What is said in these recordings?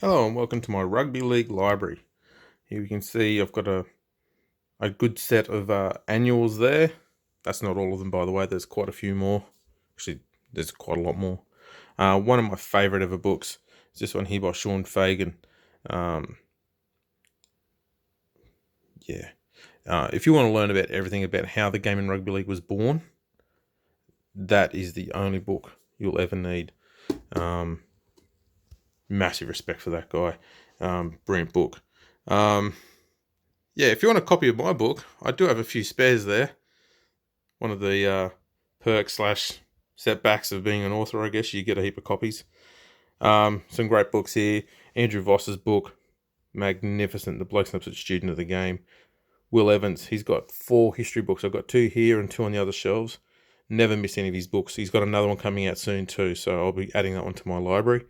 Hello and welcome to my Rugby League library. Here you can see I've got a good set of annuals there. That's not all of them, by the way. There's quite a few more. Actually, there's quite a lot more. One of my favourite ever books is this one here by Sean Fagan. If you want to learn about everything about how the game in Rugby League was born, that is the only book you'll ever need. Massive respect for that guy. Brilliant book. If you want a copy of my book, I do have a few spares there. One of the perks / setbacks of being an author, I guess, you get a heap of copies. Some great books here. Andrew Voss's book, magnificent. The bloke's an absolute student of the game. Will Evans, he's got 4 history books. I've got 2 here and 2 on the other shelves. Never miss any of his books. He's got another one coming out soon too, so I'll be adding that one to my library.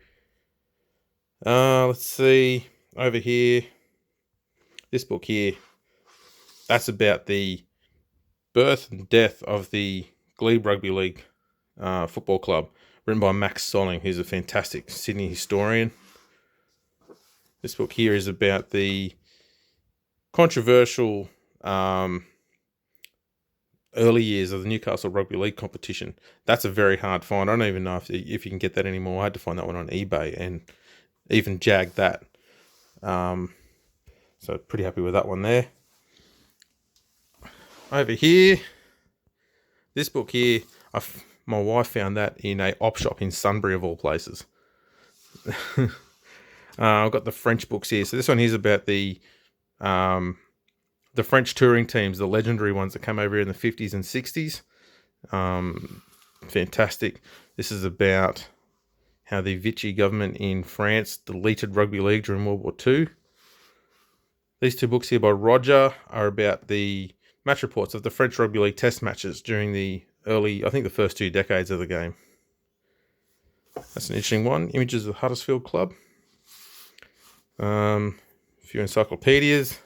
Let's see, over here, this book here, that's about the birth and death of the Glebe Rugby League football club, written by Max Solling, who's a fantastic Sydney historian. This book here is about the controversial early years of the Newcastle Rugby League competition. That's a very hard find. I don't even know if you can get that anymore. I had to find that one on eBay and even jagged that. So pretty happy with that one there. Over here, this book here, my wife found that in a op shop in Sunbury of all places. I've got the French books here. So this one here's about the French touring teams, the legendary ones that came over here in the 50s and 60s. Fantastic. This is about how the Vichy government in France deleted rugby league during World War II. These 2 books here by Roger are about the match reports of the French rugby league test matches during the the first 2 decades of the game. That's an interesting one. Images of the Huddersfield Club. A few encyclopedias.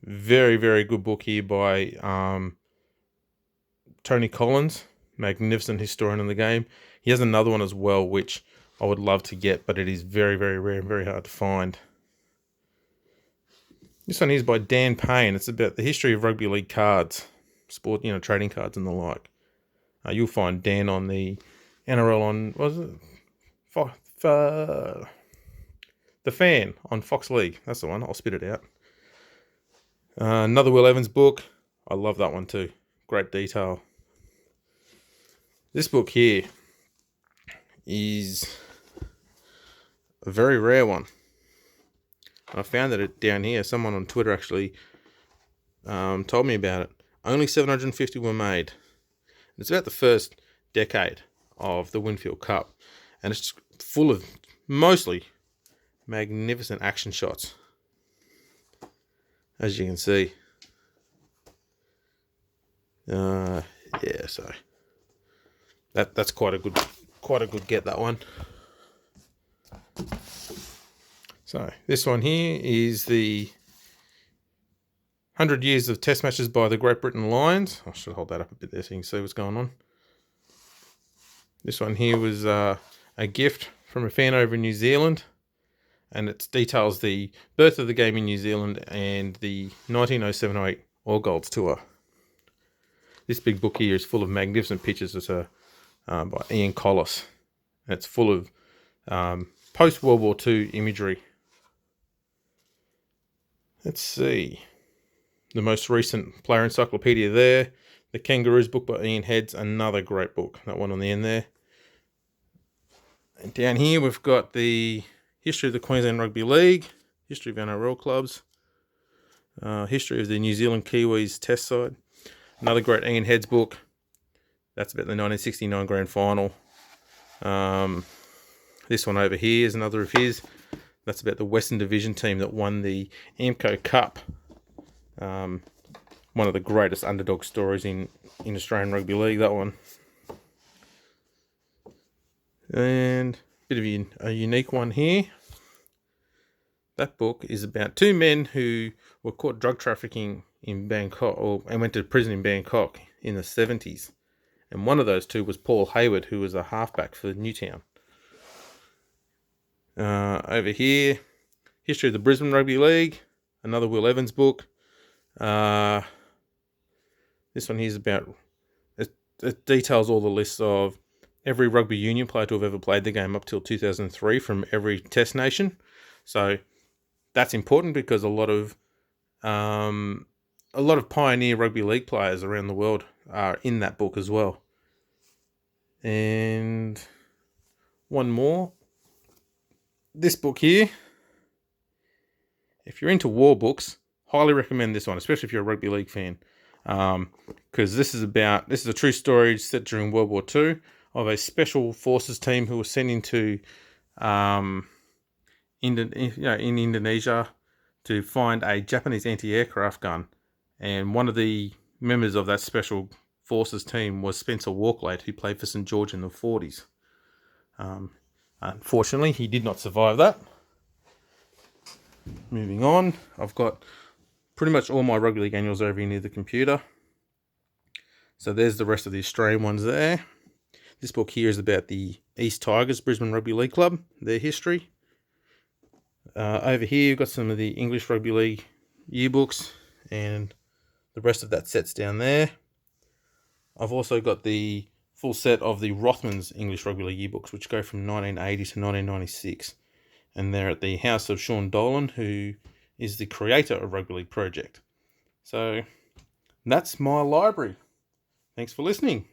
Very, very good book here by Tony Collins, magnificent historian in the game. He has another one as well, which I would love to get, but it is very, very rare and very hard to find. This one is by Dan Payne. It's about the history of rugby league cards, sport, trading cards and the like. You'll find Dan on the NRL on, The Fan on Fox League. That's the one. I'll spit it out. Another Will Evans book. I love that one too. Great detail. This book here is a very rare one. I found it down here. Someone on Twitter actually told me about it. Only 750 were made. It's about the first decade of the Winfield Cup. And it's full of mostly magnificent action shots, as you can see. So that's quite a good get, that one. So this one here is the 100 Years of Test Matches by the Great Britain Lions. I should hold that up a bit there so you can see what's going on. This one here was a gift from a fan over in New Zealand, and it details the birth of the game in New Zealand and the 1907-08 All Golds Tour. This big book here is full of magnificent pictures. It's by Ian Collis. And it's full of post-World War II imagery. Let's see. The most recent player encyclopedia there. The Kangaroos book by Ian Heads. Another great book. That one on the end there. And down here we've got the history of the Queensland Rugby League. History of NRL clubs. History of the New Zealand Kiwis test side. Another great Ian Heads book. That's about the 1969 grand final. This one over here is another of his. That's about the Western Division team that won the Amco Cup. One of the greatest underdog stories in Australian Rugby League, that one. And a bit of a unique one here. That book is about 2 men who were caught drug trafficking in Bangkok, and went to prison in Bangkok in the 70s. And one of those 2 was Paul Hayward, who was a halfback for Newtown. Over here, History of the Brisbane Rugby League, another Will Evans book. This one here is about, it details all the lists of every rugby union player to have ever played the game up till 2003 from every test nation. So that's important because a lot of pioneer rugby league players around the world are in that book as well. And one more. This book here, if you're into war books, highly recommend this one, especially if you're a rugby league fan. Because this is a true story set during World War II of a special forces team who was sent into in Indonesia to find a Japanese anti-aircraft gun. And one of the members of that special forces team was Spencer Walklade, who played for St George in the 40s. Unfortunately, he did not survive that. Moving on, I've got pretty much all my rugby league annuals over here near the computer. So there's the rest of the Australian ones there. This book here is about the East Tigers, Brisbane Rugby League Club, their history. Over here, you've got some of the English Rugby League yearbooks, and the rest of that set's down there. I've also got the full set of the Rothmans English Rugby League yearbooks, which go from 1980 to 1996. And they're at the house of Sean Dolan, who is the creator of Rugby League Project. So that's my library. Thanks for listening.